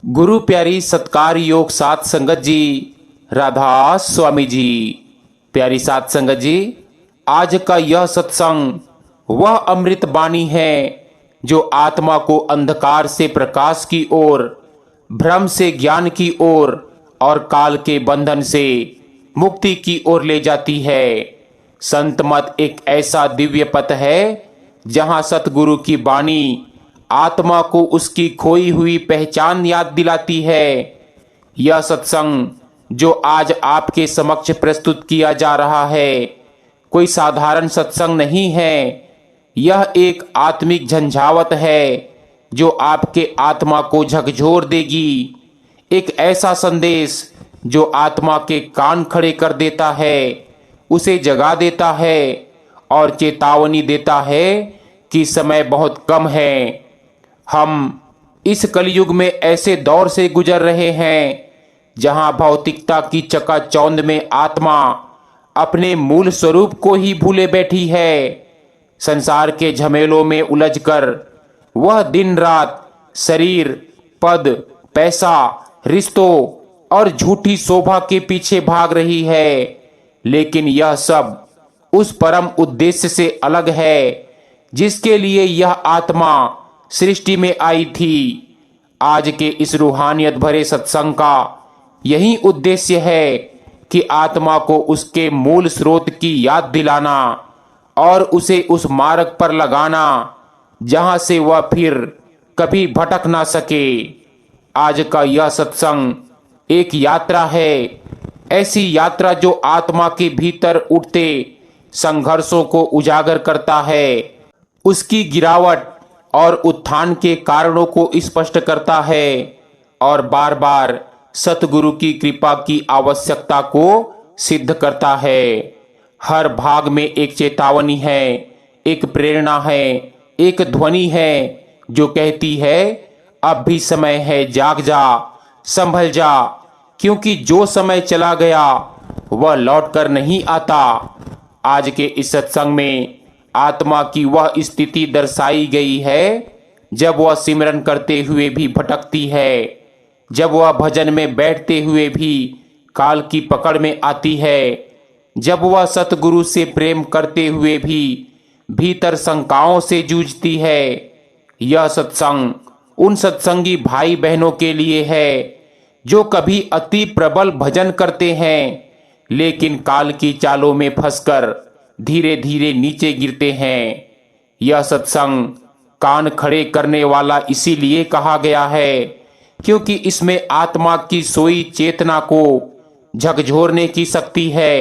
गुरु प्यारी सत्कार योग सात संगत जी, राधा स्वामी जी। प्यारी सात संगत जी, आज का यह सत्संग वह अमृत बाणी है जो आत्मा को अंधकार से प्रकाश की ओर, भ्रम से ज्ञान की ओर और काल के बंधन से मुक्ति की ओर ले जाती है। संत मत एक ऐसा दिव्य पथ है जहां सतगुरु की वाणी आत्मा को उसकी खोई हुई पहचान याद दिलाती है। यह सत्संग जो आज आपके समक्ष प्रस्तुत किया जा रहा है कोई साधारण सत्संग नहीं है। यह एक आत्मिक झंझावत है जो आपके आत्मा को झकझोर देगी। एक ऐसा संदेश जो आत्मा के कान खड़े कर देता है, उसे जगा देता है और चेतावनी देता है कि समय बहुत कम है। हम इस कलयुग में ऐसे दौर से गुजर रहे हैं जहां भौतिकता की चकाचौंध में आत्मा अपने मूल स्वरूप को ही भूले बैठी है। संसार के झमेलों में उलझकर वह दिन रात शरीर, पद, पैसा, रिश्तों और झूठी शोभा के पीछे भाग रही है। लेकिन यह सब उस परम उद्देश्य से अलग है जिसके लिए यह आत्मा सृष्टि में आई थी। आज के इस रूहानियत भरे सत्संग का यही उद्देश्य है कि आत्मा को उसके मूल स्रोत की याद दिलाना और उसे उस मार्ग पर लगाना जहां से वह फिर कभी भटक ना सके। आज का यह सत्संग एक यात्रा है, ऐसी यात्रा जो आत्मा के भीतर उठते संघर्षों को उजागर करता है, उसकी गिरावट और उत्थान के कारणों को स्पष्ट करता है और बार बार सतगुरु की कृपा की आवश्यकता को सिद्ध करता है। हर भाग में एक चेतावनी है, एक प्रेरणा है, एक ध्वनि है जो कहती है अब भी समय है, जाग जा, संभल जा, क्योंकि जो समय चला गया वह लौट कर नहीं आता। आज के इस सत्संग में आत्मा की वह स्थिति दर्शाई गई है जब वह सिमरन करते हुए भी भटकती है, जब वह भजन में बैठते हुए भी काल की पकड़ में आती है, जब वह सतगुरु से प्रेम करते हुए भी भीतर शंकाओं से जूझती है। यह सत्संग उन सत्संगी भाई बहनों के लिए है जो कभी अति प्रबल भजन करते हैं लेकिन काल की चालों में फंसकर धीरे धीरे नीचे गिरते हैं। यह सत्संग कान खड़े करने वाला इसीलिए कहा गया है क्योंकि इसमें आत्मा की सोई चेतना को झकझोरने की शक्ति है।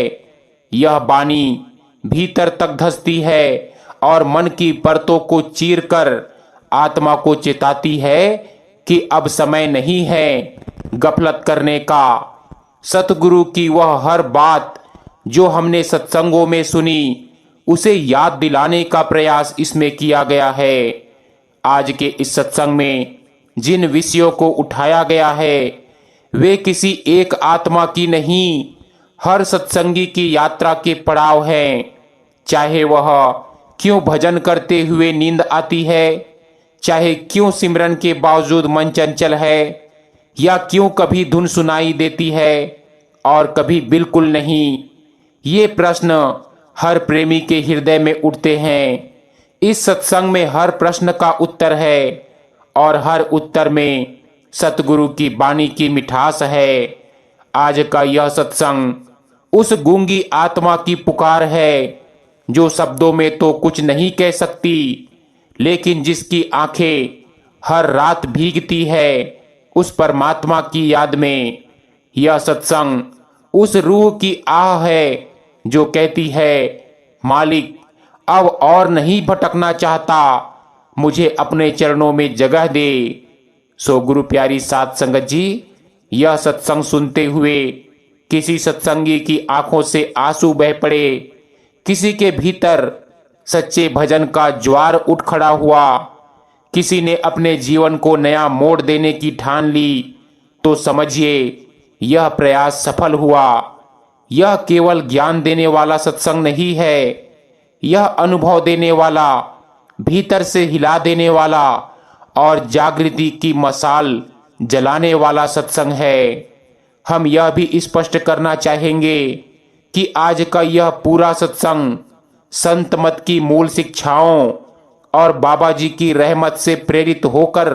यह वाणी भीतर तक धंसती है और मन की परतों को चीरकर आत्मा को चेताती है कि अब समय नहीं है गफलत करने का। सतगुरु की वह हर बात जो हमने सत्संगों में सुनी उसे याद दिलाने का प्रयास इसमें किया गया है। आज के इस सत्संग में जिन विषयों को उठाया गया है वे किसी एक आत्मा की नहीं, हर सत्संगी की यात्रा के पड़ाव हैं। चाहे वह क्यों भजन करते हुए नींद आती है, चाहे क्यों सिमरन के बावजूद मन चंचल है, या क्यों कभी धुन सुनाई देती है और कभी बिल्कुल नहीं, ये प्रश्न हर प्रेमी के हृदय में उठते हैं। इस सत्संग में हर प्रश्न का उत्तर है और हर उत्तर में सतगुरु की वाणी की मिठास है। आज का यह सत्संग उस गूंगी आत्मा की पुकार है जो शब्दों में तो कुछ नहीं कह सकती लेकिन जिसकी आंखें हर रात भीगती है उस परमात्मा की याद में। यह सत्संग उस रूह की आह है जो कहती है मालिक अब और नहीं भटकना चाहता, मुझे अपने चरणों में जगह दे। सो गुरु प्यारी सात संगत जी, यह सत्संग सुनते हुए किसी सत्संगी की आंखों से आंसू बह पड़े, किसी के भीतर सच्चे भजन का ज्वार उठ खड़ा हुआ, किसी ने अपने जीवन को नया मोड़ देने की ठान ली, तो समझिए यह प्रयास सफल हुआ। यह केवल ज्ञान देने वाला सत्संग नहीं है, यह अनुभव देने वाला, भीतर से हिला देने वाला और जागृति की मशाल जलाने वाला सत्संग है। हम यह भी स्पष्ट करना चाहेंगे कि आज का यह पूरा सत्संग संत मत की मूल शिक्षाओं और बाबा जी की रहमत से प्रेरित होकर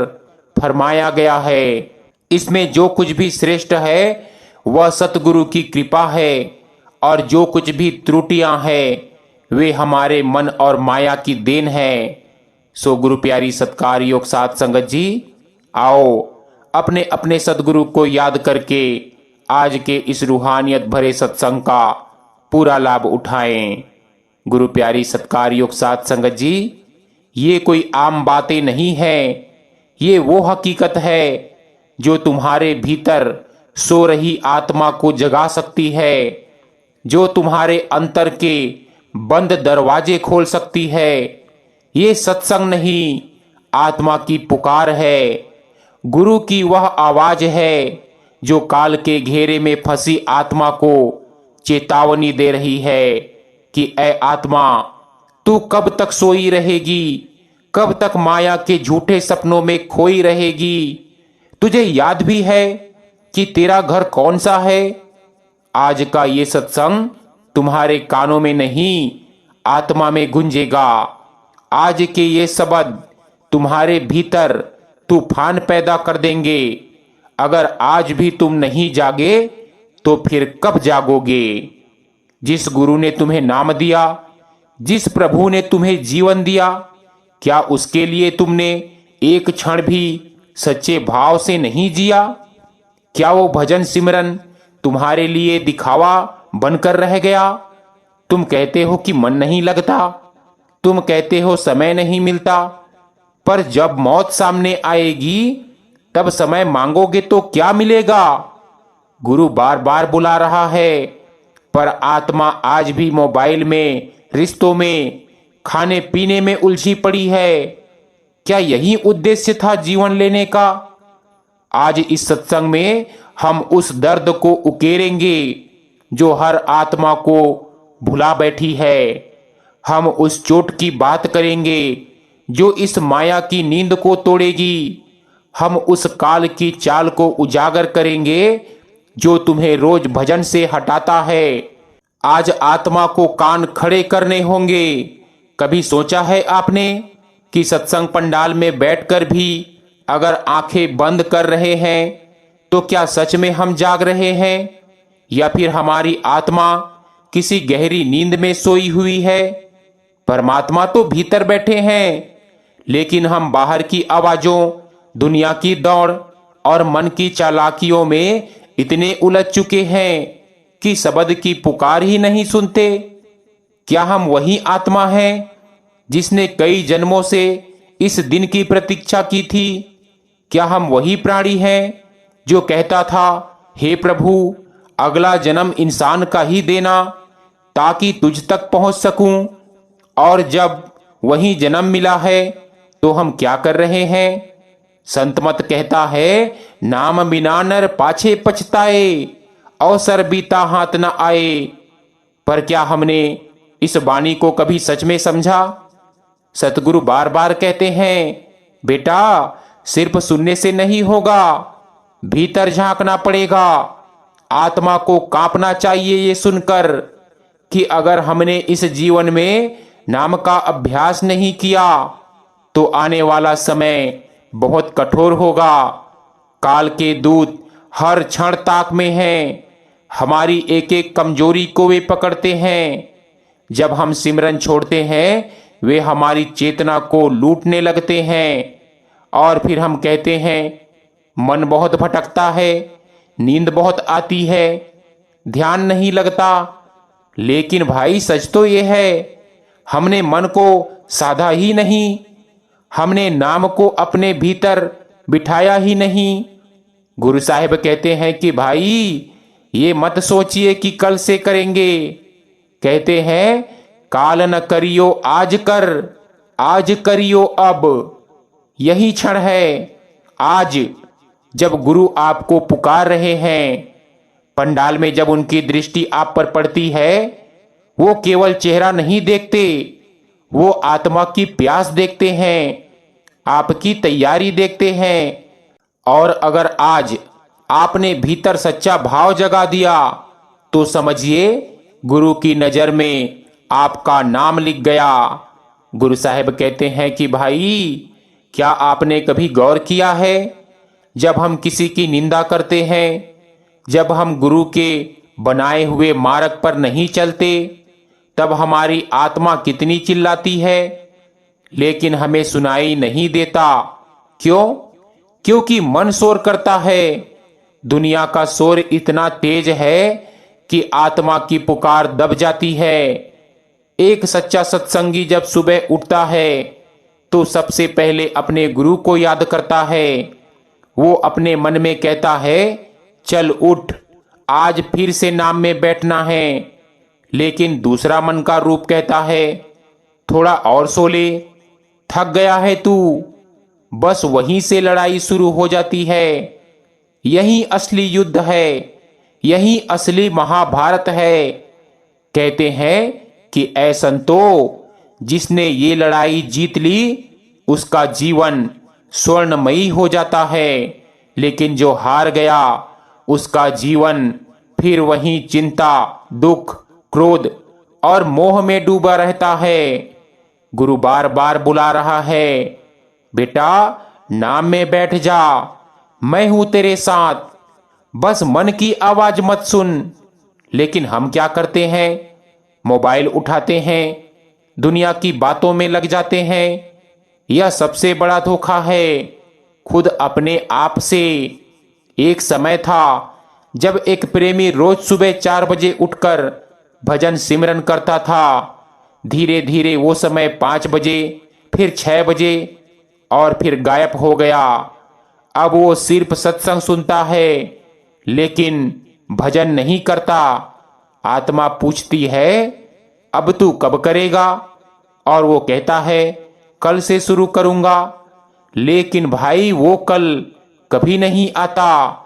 फरमाया गया है। इसमें जो कुछ भी श्रेष्ठ है वह सतगुरु की कृपा है, और जो कुछ भी त्रुटियां हैं वे हमारे मन और माया की देन है। सो गुरु प्यारी सत्कार योग साध संगत जी, आओ अपने अपने सदगुरु को याद करके आज के इस रूहानियत भरे सत्संग का पूरा लाभ उठाएं। गुरु प्यारी सत्कार योग साध संगत जी, ये कोई आम बातें नहीं है, ये वो हकीकत है जो तुम्हारे भीतर सो रही आत्मा को जगा सकती है, जो तुम्हारे अंतर के बंद दरवाजे खोल सकती है। ये सत्संग नहीं, आत्मा की पुकार है, गुरु की वह आवाज है जो काल के घेरे में फंसी आत्मा को चेतावनी दे रही है कि ऐ आत्मा, तू कब तक सोई रहेगी, कब तक माया के झूठे सपनों में खोई रहेगी। तुझे याद भी है कि तेरा घर कौन सा है। आज का ये सत्संग तुम्हारे कानों में नहीं, आत्मा में गूंजेगा। आज के ये शब्द तुम्हारे भीतर तूफान पैदा कर देंगे। अगर आज भी तुम नहीं जागे तो फिर कब जागोगे। जिस गुरु ने तुम्हें नाम दिया, जिस प्रभु ने तुम्हें जीवन दिया, क्या उसके लिए तुमने एक क्षण भी सच्चे भाव से नहीं जिया। क्या वो भजन सिमरन तुम्हारे लिए दिखावा बनकर रह गया। तुम कहते हो कि मन नहीं लगता, तुम कहते हो समय नहीं मिलता, पर जब मौत सामने आएगी तब समय मांगोगे तो क्या मिलेगा। गुरु बार बार बुला रहा है, पर आत्मा आज भी मोबाइल में, रिश्तों में, खाने पीने में उलझी पड़ी है। क्या यही उद्देश्य था जीवन लेने का। आज इस सत्संग में हम उस दर्द को उकेरेंगे जो हर आत्मा को भुला बैठी है। हम उस चोट की बात करेंगे जो इस माया की नींद को तोड़ेगी। हम उस काल की चाल को उजागर करेंगे जो तुम्हें रोज भजन से हटाता है। आज आत्मा को कान खड़े करने होंगे। कभी सोचा है आपने कि सत्संग पंडाल में बैठकर भी अगर आंखें बंद कर रहे हैं तो क्या सच में हम जाग रहे हैं, या फिर हमारी आत्मा किसी गहरी नींद में सोई हुई है। परमात्मा तो भीतर बैठे हैं, लेकिन हम बाहर की आवाजों, दुनिया की दौड़ और मन की चालाकियों में इतने उलझ चुके हैं कि शब्द की पुकार ही नहीं सुनते। क्या हम वही आत्मा हैं जिसने कई जन्मों से इस दिन की प्रतीक्षा की थी। क्या हम वही प्राणी हैं जो कहता था, हे प्रभु, अगला जन्म इंसान का ही देना ताकि तुझ तक पहुंच सकूं। और जब वही जन्म मिला है तो हम क्या कर रहे हैं। संत मत कहता है, नाम बिना नर पाछे पछताए, अवसर बीता हाथ न आए। पर क्या हमने इस वाणी को कभी सच में समझा। सतगुरु बार बार कहते हैं, बेटा, सिर्फ सुनने से नहीं होगा, भीतर झांकना पड़ेगा। आत्मा को कांपना चाहिए ये सुनकर कि अगर हमने इस जीवन में नाम का अभ्यास नहीं किया तो आने वाला समय बहुत कठोर होगा। काल के दूत हर क्षण ताक में हैं, हमारी एक एक कमजोरी को वे पकड़ते हैं। जब हम सिमरन छोड़ते हैं वे हमारी चेतना को लूटने लगते हैं, और फिर हम कहते हैं, मन बहुत भटकता है, नींद बहुत आती है, ध्यान नहीं लगता। लेकिन भाई सच तो ये है, हमने मन को साधा ही नहीं, हमने नाम को अपने भीतर बिठाया ही नहीं। गुरु साहिब कहते हैं कि भाई ये मत सोचिए कि कल से करेंगे। कहते हैं, काल न करियो आज कर, आज करियो अब। यही क्षण है आज, जब गुरु आपको पुकार रहे हैं। पंडाल में जब उनकी दृष्टि आप पर पड़ती है, वो केवल चेहरा नहीं देखते, वो आत्मा की प्यास देखते हैं, आपकी तैयारी देखते हैं, और अगर आज आपने भीतर सच्चा भाव जगा दिया तो समझिए गुरु की नजर में आपका नाम लिख गया। गुरु साहब कहते हैं कि भाई, क्या आपने कभी गौर किया है, जब हम किसी की निंदा करते हैं, जब हम गुरु के बनाए हुए मार्ग पर नहीं चलते, तब हमारी आत्मा कितनी चिल्लाती है, लेकिन हमें सुनाई नहीं देता। क्यों? क्योंकि मन शोर करता है। दुनिया का शोर इतना तेज है कि आत्मा की पुकार दब जाती है। एक सच्चा सत्संगी जब सुबह उठता है तो सबसे पहले अपने गुरु को याद करता है। वो अपने मन में कहता है, चल उठ, आज फिर से नाम में बैठना है। लेकिन दूसरा मन का रूप कहता है, थोड़ा और सो ले, थक गया है तू। बस वहीं से लड़ाई शुरू हो जाती है। यही असली युद्ध है, यही असली महाभारत है। कहते हैं कि ऐ संतो, जिसने ये लड़ाई जीत ली उसका जीवन स्वर्णमयी हो जाता है, लेकिन जो हार गया उसका जीवन फिर वही चिंता, दुख, क्रोध और मोह में डूबा रहता है। गुरु बार बार बुला रहा है, बेटा नाम में बैठ जा, मैं हूं तेरे साथ, बस मन की आवाज मत सुन। लेकिन हम क्या करते हैं? मोबाइल उठाते हैं, दुनिया की बातों में लग जाते हैं। यह सबसे बड़ा धोखा है, खुद अपने आप से। एक समय था जब एक प्रेमी रोज सुबह 4 बजे उठकर भजन सिमरन करता था। धीरे धीरे वो समय 5 बजे, फिर 6 बजे और फिर गायब हो गया। अब वो सिर्फ सत्संग सुनता है, लेकिन भजन नहीं करता। आत्मा पूछती है, अब तू कब करेगा? और वो कहता है, कल से शुरू करूंगा। लेकिन भाई, वो कल कभी नहीं आता।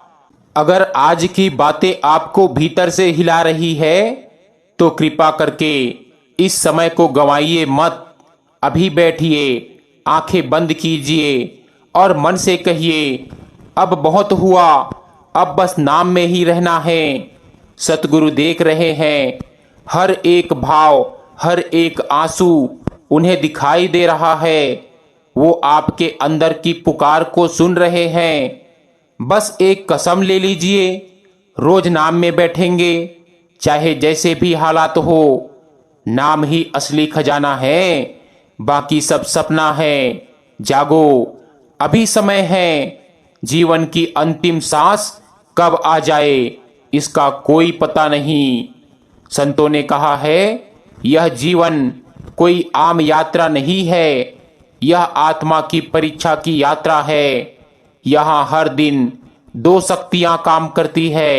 अगर आज की बातें आपको भीतर से हिला रही है तो कृपा करके इस समय को गंवाइए मत। अभी बैठिए, आंखें बंद कीजिए और मन से कहिए, अब बहुत हुआ, अब बस नाम में ही रहना है। सतगुरु देख रहे हैं, हर एक भाव, हर एक आंसू उन्हें दिखाई दे रहा है। वो आपके अंदर की पुकार को सुन रहे हैं। बस एक कसम ले लीजिए, रोज नाम में बैठेंगे, चाहे जैसे भी हालात हो। नाम ही असली खजाना है, बाकी सब सपना है। जागो, अभी समय है। जीवन की अंतिम सांस कब आ जाए इसका कोई पता नहीं। संतों ने कहा है, यह जीवन कोई आम यात्रा नहीं है, यह आत्मा की परीक्षा की यात्रा है। यहाँ हर दिन 2 शक्तियां काम करती है।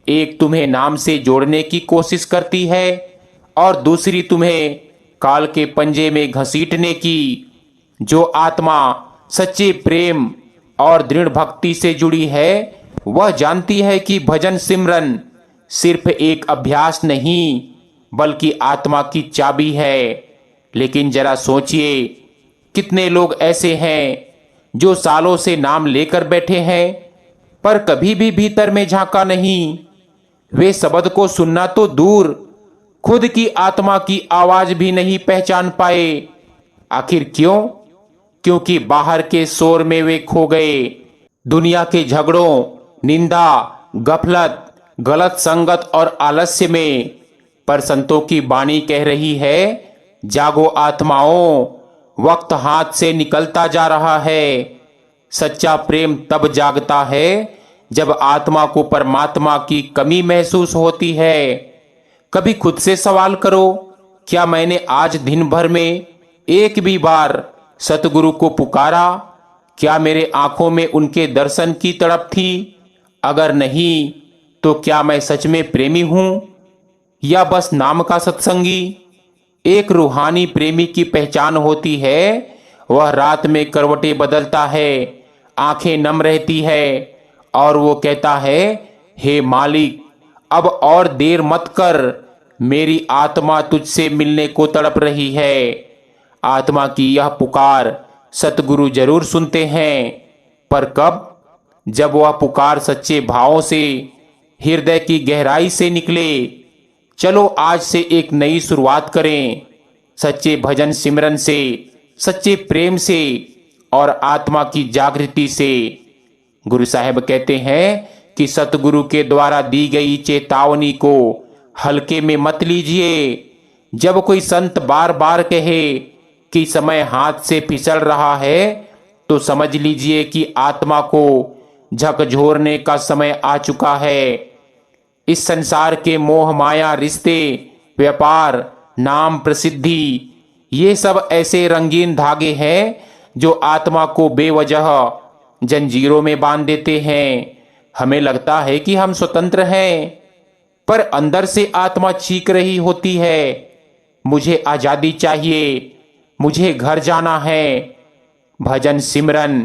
एक तुम्हें नाम से जोड़ने की कोशिश करती है और दूसरी तुम्हें काल के पंजे में घसीटने की। जो आत्मा सच्चे प्रेम और दृढ़ भक्ति से जुड़ी है, वह जानती है कि भजन सिमरन सिर्फ एक अभ्यास नहीं, बल्कि आत्मा की चाबी है। लेकिन जरा सोचिए, कितने लोग ऐसे हैं जो सालों से नाम लेकर बैठे हैं पर कभी भी भीतर में झांका नहीं। वे शब्द को सुनना तो दूर, खुद की आत्मा की आवाज भी नहीं पहचान पाए। आखिर क्यों? क्योंकि बाहर के शोर में वे खो गए, दुनिया के झगड़ों, निंदा, गफलत, गलत संगत और आलस्य में। पर संतों की वाणी कह रही है, जागो आत्माओं, वक्त हाथ से निकलता जा रहा है। सच्चा प्रेम तब जागता है जब आत्मा को परमात्मा की कमी महसूस होती है। कभी खुद से सवाल करो, क्या मैंने आज दिन भर में एक भी बार सतगुरु को पुकारा? क्या मेरे आंखों में उनके दर्शन की तड़प थी? अगर नहीं, तो क्या मैं सच में प्रेमी हूं या बस नाम का सत्संगी? एक रूहानी प्रेमी की पहचान होती है, वह रात में करवटें बदलता है, आंखें नम रहती है और वो कहता है, हे मालिक, अब और देर मत कर, मेरी आत्मा तुझसे मिलने को तड़प रही है। आत्मा की यह पुकार सतगुरु जरूर सुनते हैं, पर कब? जब वह पुकार सच्चे भावों से, हृदय की गहराई से निकले। चलो आज से एक नई शुरुआत करें, सच्चे भजन सिमरन से, सच्चे प्रेम से और आत्मा की जागृति से। गुरु साहब कहते हैं कि सतगुरु के द्वारा दी गई चेतावनी को हल्के में मत लीजिए। जब कोई संत बार बार कहे कि समय हाथ से फिसल रहा है, तो समझ लीजिए कि आत्मा को झकझोरने का समय आ चुका है। इस संसार के मोह माया, रिश्ते, व्यापार, नाम, प्रसिद्धि, ये सब ऐसे रंगीन धागे हैं जो आत्मा को बेवजह जंजीरों में बांध देते हैं। हमें लगता है कि हम स्वतंत्र हैं, पर अंदर से आत्मा चीख रही होती है, मुझे आजादी चाहिए, मुझे घर जाना है। भजन सिमरन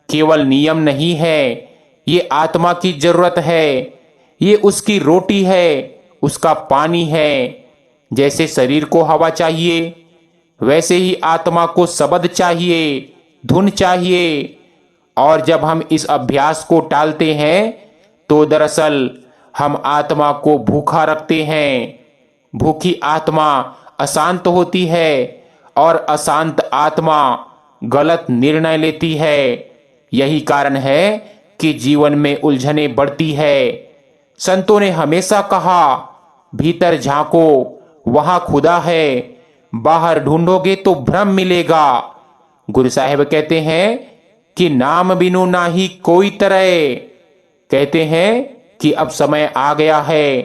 केवल नियम नहीं है, ये आत्मा की जरूरत है, ये उसकी रोटी है, उसका पानी है। जैसे शरीर को हवा चाहिए, वैसे ही आत्मा को शब्द चाहिए, धुन चाहिए। और जब हम इस अभ्यास को टालते हैं तो दरअसल हम आत्मा को भूखा रखते हैं। भूखी आत्मा अशांत होती है और अशांत आत्मा गलत निर्णय लेती है। यही कारण है कि जीवन में उलझने बढ़ती है। संतों ने हमेशा कहा, भीतर झांको, वहां खुदा है, बाहर ढूंढोगे तो भ्रम मिलेगा। गुरु साहिब कहते हैं कि नाम बिनु नाही कोई तरह। कहते हैं कि अब समय आ गया है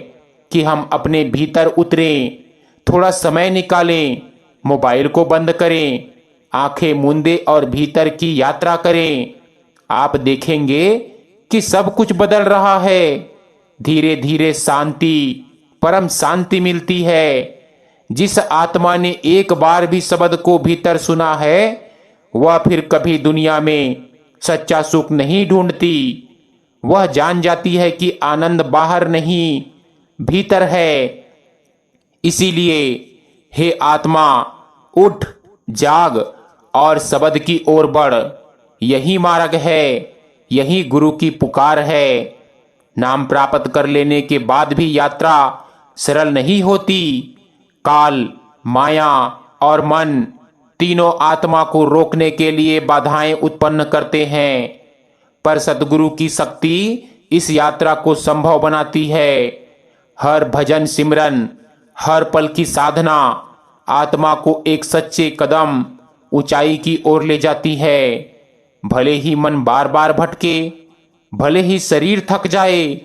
कि हम अपने भीतर उतरें, थोड़ा समय निकालें, मोबाइल को बंद करें, आंखें मूंदे और भीतर की यात्रा करें। आप देखेंगे कि सब कुछ बदल रहा है। धीरे धीरे शांति, परम शांति मिलती है। जिस आत्मा ने एक बार भी शब्द को भीतर सुना है, वह फिर कभी दुनिया में सच्चा सुख नहीं ढूंढती। वह जान जाती है कि आनंद बाहर नहीं, भीतर है। इसीलिए हे आत्मा, उठ, जाग और शब्द की ओर बढ़। यही मार्ग है, यही गुरु की पुकार है। नाम प्राप्त कर लेने के बाद भी यात्रा सरल नहीं होती। काल, माया और मन तीनों आत्मा को रोकने के लिए बाधाएं उत्पन्न करते हैं, पर सतगुरु की शक्ति इस यात्रा को संभव बनाती है। हर भजन सिमरन, हर पल की साधना आत्मा को एक सच्चे कदम ऊंचाई की ओर ले जाती है। भले ही मन बार बार भटके, भले ही शरीर थक जाए,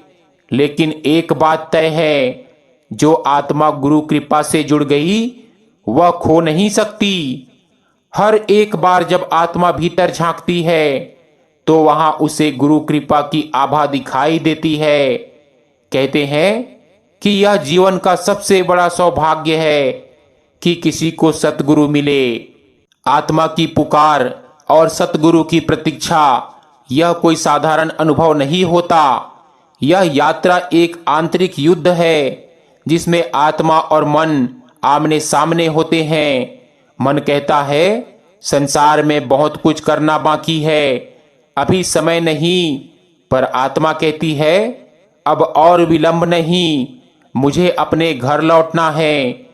लेकिन एक बात तय है, जो आत्मा गुरु कृपा से जुड़ गई वह खो नहीं सकती। हर एक बार जब आत्मा भीतर झांकती है तो वहां उसे गुरु कृपा की आभा दिखाई देती है। कहते हैं कि यह जीवन का सबसे बड़ा सौभाग्य है कि किसी को सतगुरु मिले। आत्मा की पुकार और सतगुरु की प्रतीक्षा, यह कोई साधारण अनुभव नहीं होता। यह यात्रा एक आंतरिक युद्ध है जिसमें आत्मा और मन आमने सामने होते हैं। मन कहता है, संसार में बहुत कुछ करना बाकी है, अभी समय नहीं। पर आत्मा कहती है, अब और विलंब नहीं, मुझे अपने घर लौटना है।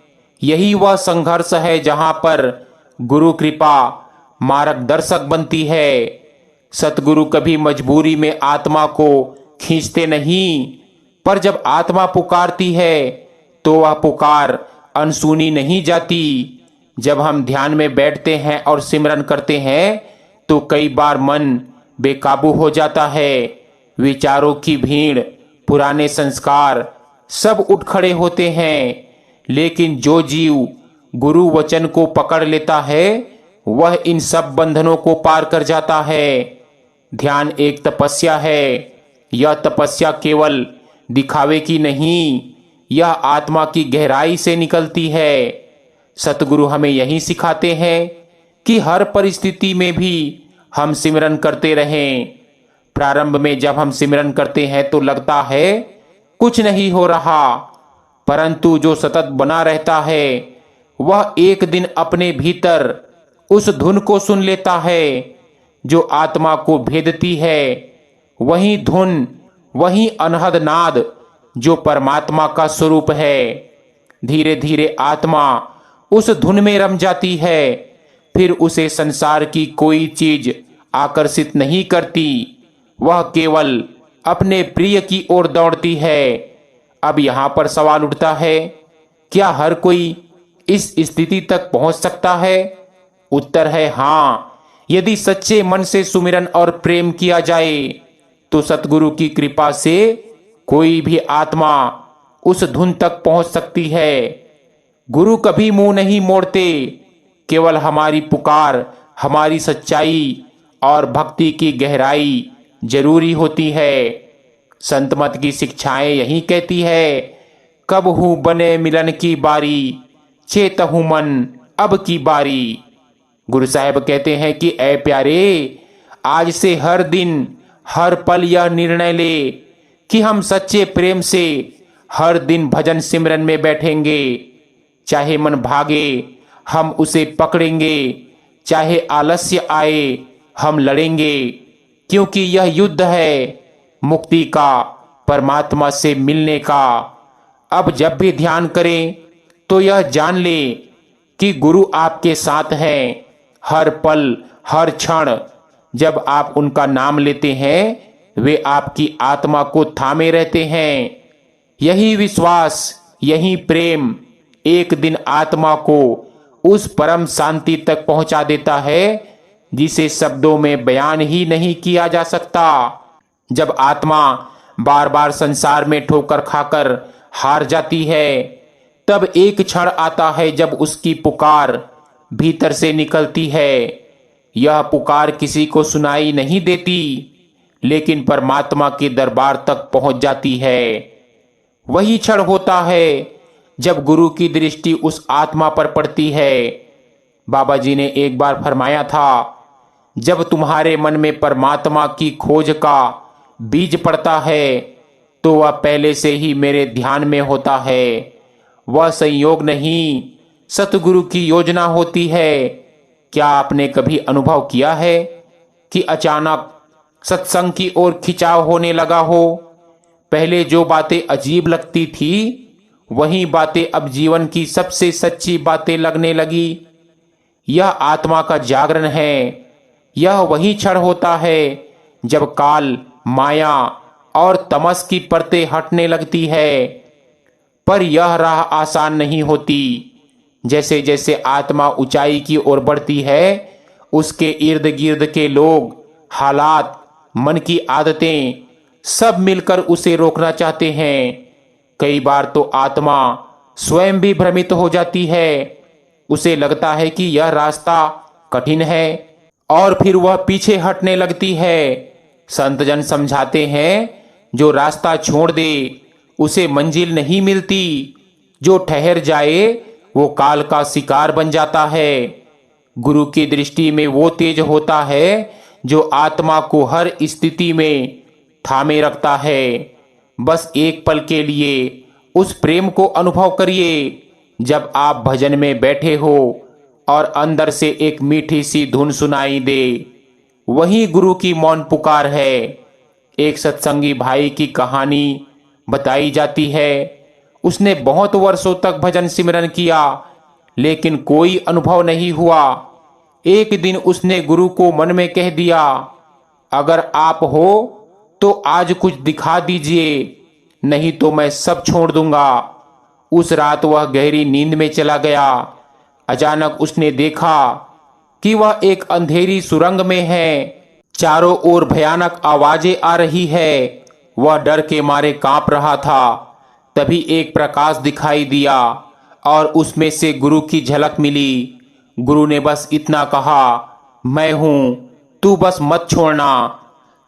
यही वह संघर्ष है जहां पर गुरु कृपा मार्गदर्शक बनती है। सतगुरु कभी मजबूरी में आत्मा को खींचते नहीं, पर जब आत्मा पुकारती है तो वह पुकार अनसुनी नहीं जाती। जब हम ध्यान में बैठते हैं और सिमरन करते हैं तो कई बार मन बेकाबू हो जाता है। विचारों की भीड़, पुराने संस्कार सब उठ खड़े होते हैं। लेकिन जो जीव गुरु वचन को पकड़ लेता है वह इन सब बंधनों को पार कर जाता है। ध्यान एक तपस्या है। यह तपस्या केवल दिखावे की नहीं, यह आत्मा की गहराई से निकलती है। सतगुरु हमें यही सिखाते हैं कि हर परिस्थिति में भी हम सिमरन करते रहें। प्रारंभ में जब हम सिमरन करते हैं तो लगता है कुछ नहीं हो रहा, परंतु जो सतत बना रहता है वह एक दिन अपने भीतर उस धुन को सुन लेता है जो आत्मा को भेदती है। वही धुन, वही अनहद नाद जो परमात्मा का स्वरूप है। धीरे धीरे आत्मा उस धुन में रम जाती है, फिर उसे संसार की कोई चीज आकर्षित नहीं करती, वह केवल अपने प्रिय की ओर दौड़ती है। अब यहां पर सवाल उठता है, क्या हर कोई इस स्थिति तक पहुंच सकता है? उत्तर है हाँ। यदि सच्चे मन से सुमिरन और प्रेम किया जाए तो सतगुरु की कृपा से कोई भी आत्मा उस धुन तक पहुंच सकती है। गुरु कभी मुंह नहीं मोड़ते, केवल हमारी पुकार, हमारी सच्चाई और भक्ति की गहराई जरूरी होती है। संत मत की शिक्षाएं यही कहती है, कब हूं बने मिलन की बारी, चेतहु मन अब की बारी। गुरु साहब कहते हैं कि ऐ प्यारे, आज से हर दिन हर पल यह निर्णय ले कि हम सच्चे प्रेम से हर दिन भजन सिमरन में बैठेंगे। चाहे मन भागे हम उसे पकड़ेंगे, चाहे आलस्य आए हम लड़ेंगे, क्योंकि यह युद्ध है मुक्ति का, परमात्मा से मिलने का। अब जब भी ध्यान करें तो यह जान ले कि गुरु आपके साथ हैं। हर पल हर क्षण जब आप उनका नाम लेते हैं वे आपकी आत्मा को थामे रहते हैं। यही विश्वास, यही प्रेम एक दिन आत्मा को उस परम शांति तक पहुंचा देता है जिसे शब्दों में बयान ही नहीं किया जा सकता। जब आत्मा बार बार संसार में ठोकर खाकर हार जाती है, तब एक क्षण आता है जब उसकी पुकार भीतर से निकलती है। यह पुकार किसी को सुनाई नहीं देती, लेकिन परमात्मा के दरबार तक पहुंच जाती है। वही क्षण होता है जब गुरु की दृष्टि उस आत्मा पर पड़ती है। बाबा जी ने एक बार फरमाया था, जब तुम्हारे मन में परमात्मा की खोज का बीज पड़ता है तो वह पहले से ही मेरे ध्यान में होता है। वह संयोग नहीं, सतगुरु की योजना होती है। क्या आपने कभी अनुभव किया है कि अचानक सत्संग की ओर खिंचाव होने लगा हो? पहले जो बातें अजीब लगती थी वही बातें अब जीवन की सबसे सच्ची बातें लगने लगी। यह आत्मा का जागरण है। यह वही क्षण होता है जब काल, माया और तमस की परतें हटने लगती है। पर यह राह आसान नहीं होती। जैसे जैसे आत्मा ऊंचाई की ओर बढ़ती है, उसके इर्द गिर्द के लोग, हालात, मन की आदतें सब मिलकर उसे रोकना चाहते हैं। कई बार तो आत्मा स्वयं भी भ्रमित हो जाती है। उसे लगता है कि यह रास्ता कठिन है और फिर वह पीछे हटने लगती है। संत जन समझाते हैं, जो रास्ता छोड़ दे उसे मंजिल नहीं मिलती। जो ठहर जाए वो काल का शिकार बन जाता है। गुरु की दृष्टि में वो तेज होता है जो आत्मा को हर स्थिति में थामे रखता है। बस एक पल के लिए उस प्रेम को अनुभव करिए जब आप भजन में बैठे हो और अंदर से एक मीठी सी धुन सुनाई दे। वही गुरु की मौन पुकार है। एक सत्संगी भाई की कहानी बताई जाती है। उसने बहुत वर्षों तक भजन सिमरन किया, लेकिन कोई अनुभव नहीं हुआ। एक दिन उसने गुरु को मन में कह दिया, अगर आप हो तो आज कुछ दिखा दीजिए, नहीं तो मैं सब छोड़ दूंगा। उस रात वह गहरी नींद में चला गया। अचानक उसने देखा कि वह एक अंधेरी सुरंग में है। चारों ओर भयानक आवाजें आ रही है। वह डर के मारे कांप रहा था। तभी एक प्रकाश दिखाई दिया और उसमें से गुरु की झलक मिली। गुरु ने बस इतना कहा, मैं हूं, तू बस मत छोड़ना।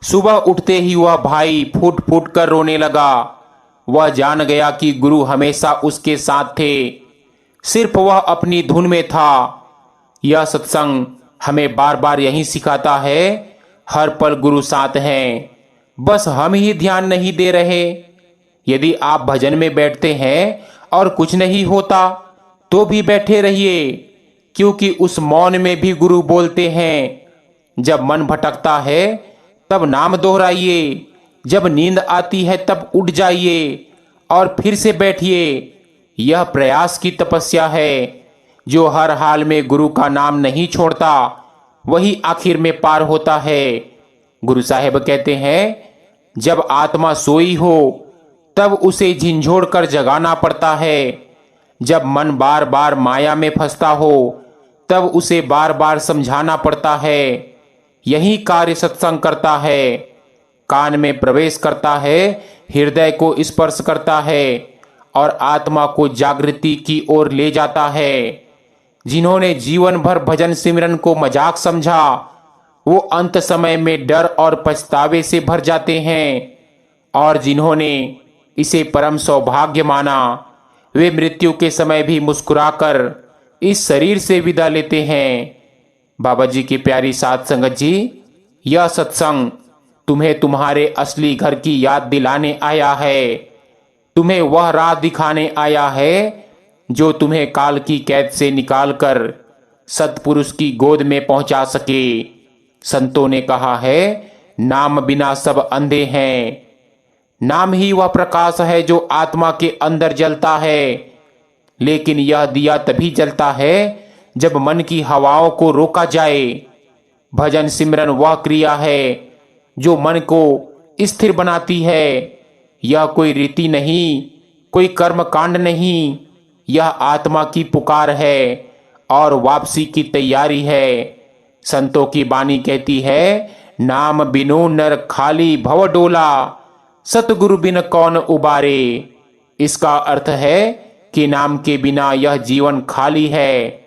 सुबह उठते ही वह भाई फूट फूट कर रोने लगा। वह जान गया कि गुरु हमेशा उसके साथ थे, सिर्फ वह अपनी धुन में था। यह सत्संग हमें बार बार यही सिखाता है, हर पल गुरु साथ हैं, बस हम ही ध्यान नहीं दे रहे। यदि आप भजन में बैठते हैं और कुछ नहीं होता तो भी बैठे रहिए, क्योंकि उस मौन में भी गुरु बोलते हैं। जब मन भटकता है तब नाम दोहराइए, जब नींद आती है तब उठ जाइए और फिर से बैठिए। यह प्रयास की तपस्या है। जो हर हाल में गुरु का नाम नहीं छोड़ता वही आखिर में पार होता है। गुरु साहेब कहते हैं, जब आत्मा सोई हो तब उसे झिंझोड़ कर जगाना पड़ता है। जब मन बार बार माया में फंसता हो तब उसे बार बार समझाना पड़ता है। यही कार्य सत्संग करता है। कान में प्रवेश करता है, हृदय को स्पर्श करता है और आत्मा को जागृति की ओर ले जाता है। जिन्होंने जीवन भर भजन सिमरन को मजाक समझा वो अंत समय में डर और पछतावे से भर जाते हैं, और जिन्होंने इसे परम सौभाग्य माना वे मृत्यु के समय भी मुस्कुराकर इस शरीर से विदा लेते हैं। बाबा जी की प्यारी साध संगत जी, यह सत्संग तुम्हें तुम्हारे असली घर की याद दिलाने आया है। तुम्हें वह राह दिखाने आया है जो तुम्हें काल की कैद से निकालकर सत्पुरुष की गोद में पहुंचा सके। संतों ने कहा है, नाम बिना सब अंधे हैं। नाम ही वह प्रकाश है जो आत्मा के अंदर जलता है। लेकिन यह दिया तभी जलता है जब मन की हवाओं को रोका जाए। भजन सिमरन वह क्रिया है जो मन को स्थिर बनाती है। यह कोई रीति नहीं, कोई कर्म कांड नहीं, यह आत्मा की पुकार है और वापसी की तैयारी है। संतों की वाणी कहती है, नाम बिनु नर खाली भव डोला, सतगुरु बिन कौन उबारे। इसका अर्थ है कि नाम के बिना यह जीवन खाली है।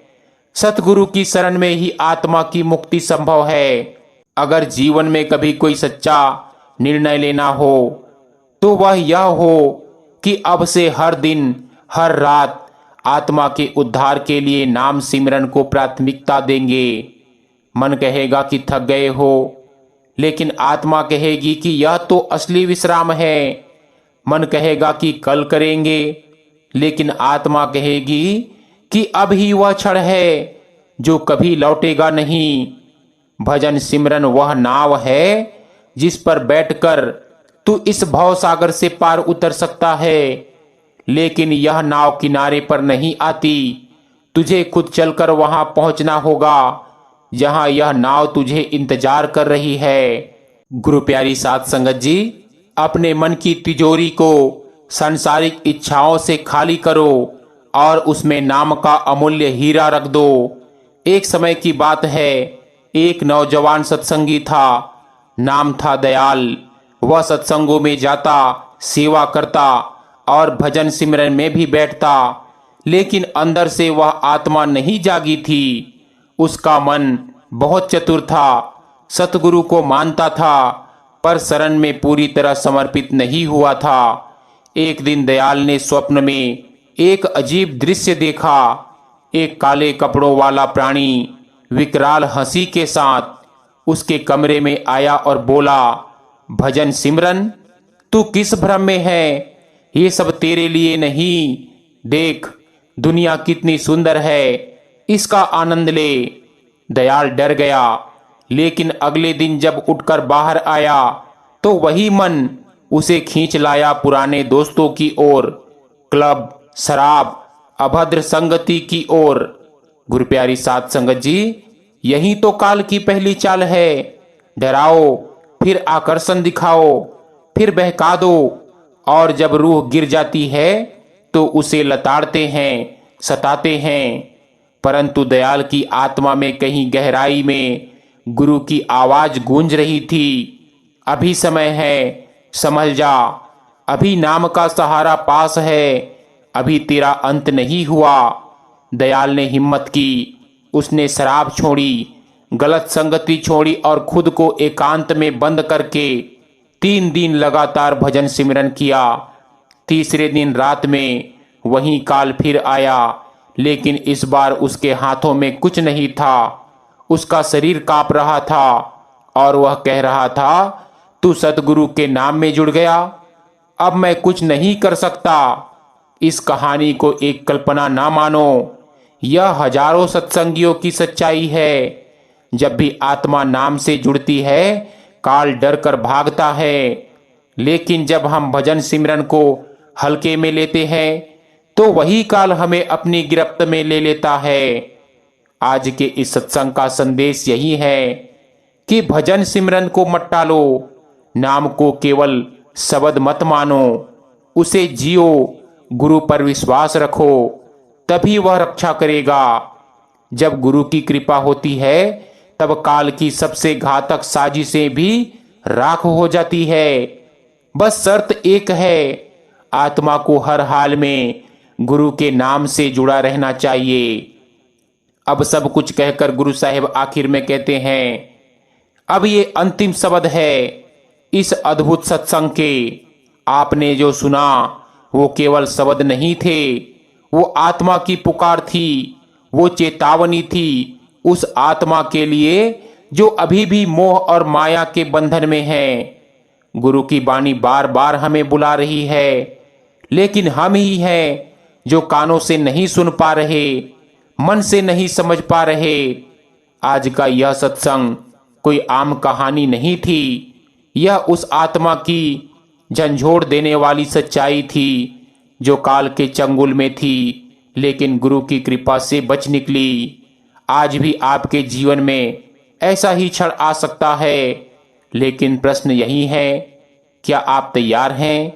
सतगुरु की शरण में ही आत्मा की मुक्ति संभव है। अगर जीवन में कभी कोई सच्चा निर्णय लेना हो तो वह यह हो कि अब से हर दिन हर रात आत्मा के उद्धार के लिए नाम सिमरन को प्राथमिकता देंगे। मन कहेगा कि थक गए हो, लेकिन आत्मा कहेगी कि यह तो असली विश्राम है। मन कहेगा कि कल करेंगे, लेकिन आत्मा कहेगी कि अब ही वह क्षण है जो कभी लौटेगा नहीं। भजन सिमरन वह नाव है जिस पर बैठकर तू इस भव सागर से पार उतर सकता है। लेकिन यह नाव किनारे पर नहीं आती। तुझे खुद चलकर वहां पहुंचना होगा जहां यह नाव तुझे इंतजार कर रही है। गुरु प्यारी साध संगत जी, अपने मन की तिजोरी को सांसारिक इच्छाओं से खाली करो और उसमें नाम का अमूल्य हीरा रख दो। एक समय की बात है, एक नौजवान सत्संगी था। नाम था दयाल। वह सत्संगों में जाता, सेवा करता और भजन सिमरन में भी बैठता, लेकिन अंदर से वह आत्मा नहीं जागी थी। उसका मन बहुत चतुर था, सतगुरु को मानता था, पर शरण में पूरी तरह समर्पित नहीं हुआ था। एक दिन दयाल ने स्वप्न में एक अजीब दृश्य देखा। एक काले कपड़ों वाला प्राणी विकराल हंसी के साथ उसके कमरे में आया और बोला, भजन सिमरन, तू किस भ्रम में है? ये सब तेरे लिए नहीं। देख, दुनिया कितनी सुंदर है, इसका आनंद ले। दयाल डर गया, लेकिन अगले दिन जब उठकर बाहर आया तो वही मन उसे खींच लाया पुराने दोस्तों की ओर, क्लब, शराब, अभद्र संगति की ओर। गुरु प्यारी साध संगत जी, यही तो काल की पहली चाल है। डराओ, फिर आकर्षण दिखाओ, फिर बहका दो, और जब रूह गिर जाती है तो उसे लताड़ते हैं, सताते हैं। परंतु दयाल की आत्मा में कहीं गहराई में गुरु की आवाज गूंज रही थी, अभी समय है, संभल जा, अभी नाम का सहारा पास है, अभी तेरा अंत नहीं हुआ। दयाल ने हिम्मत की। उसने शराब छोड़ी, गलत संगति छोड़ी और खुद को एकांत में बंद करके 3 दिन लगातार भजन सिमरन किया। तीसरे दिन रात में वही काल फिर आया, लेकिन इस बार उसके हाथों में कुछ नहीं था। उसका शरीर कांप रहा था और वह कह रहा था, तू सतगुरु के नाम में जुड़ गया, अब मैं कुछ नहीं कर सकता। इस कहानी को एक कल्पना ना मानो, यह हजारों सत्संगियों की सच्चाई है। जब भी आत्मा नाम से जुड़ती है, काल डर कर भागता है, लेकिन जब हम भजन सिमरन को हल्के में लेते हैं तो वही काल हमें अपनी गिरफ्त में ले लेता है। आज के इस सत्संग का संदेश यही है कि भजन सिमरन को मत टालो, नाम को केवल शब्द मत मानो, उसे जियो, गुरु पर विश्वास रखो, तभी वह रक्षा करेगा। जब गुरु की कृपा होती है तब काल की सबसे घातक साजिशें भी राख हो जाती है। बस शर्त एक है, आत्मा को हर हाल में गुरु के नाम से जुड़ा रहना चाहिए। अब सब कुछ कहकर गुरु साहिब आखिर में कहते हैं, अब ये अंतिम शब्द है इस अद्भुत सत्संग के। आपने जो सुना वो केवल शब्द नहीं थे, वो आत्मा की पुकार थी, वो चेतावनी थी उस आत्मा के लिए जो अभी भी मोह और माया के बंधन में है। गुरु की वाणी बार बार हमें बुला रही है, लेकिन हम ही हैं जो कानों से नहीं सुन पा रहे, मन से नहीं समझ पा रहे। आज का यह सत्संग कोई आम कहानी नहीं थी, यह उस आत्मा की झंझोड़ देने वाली सच्चाई थी जो काल के चंगुल में थी, लेकिन गुरु की कृपा से बच निकली। आज भी आपके जीवन में ऐसा ही क्षण आ सकता है, लेकिन प्रश्न यही है, क्या आप तैयार हैं?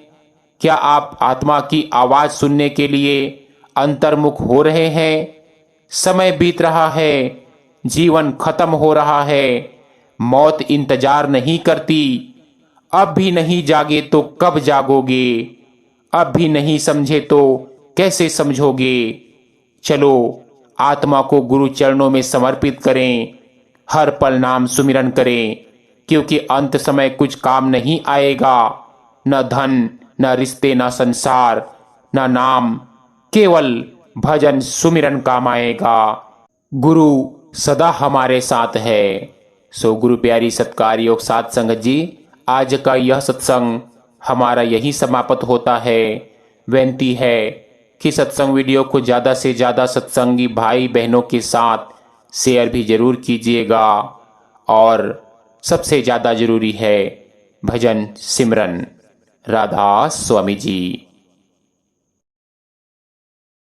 क्या आप आत्मा की आवाज सुनने के लिए अंतर्मुख हो रहे हैं? समय बीत रहा है, जीवन खत्म हो रहा है, मौत इंतजार नहीं करती। अब भी नहीं जागे तो कब जागोगे? अब भी नहीं समझे तो कैसे समझोगे? चलो आत्मा को गुरु चरणों में समर्पित करें, हर पल नाम सुमिरन करें, क्योंकि अंत समय कुछ काम नहीं आएगा। न धन, न रिश्ते, न संसार, न नाम, केवल भजन सुमिरन काम आएगा। गुरु सदा हमारे साथ है। सो गुरु प्यारी सत्कार योग साथ संगत जी, आज का यह सत्संग हमारा यही समाप्त होता है। विनती है कि सत्संग वीडियो को ज़्यादा से ज़्यादा सत्संगी भाई बहनों के साथ शेयर भी जरूर कीजिएगा, और सबसे ज़्यादा जरूरी है भजन सिमरन। राधा स्वामी जी।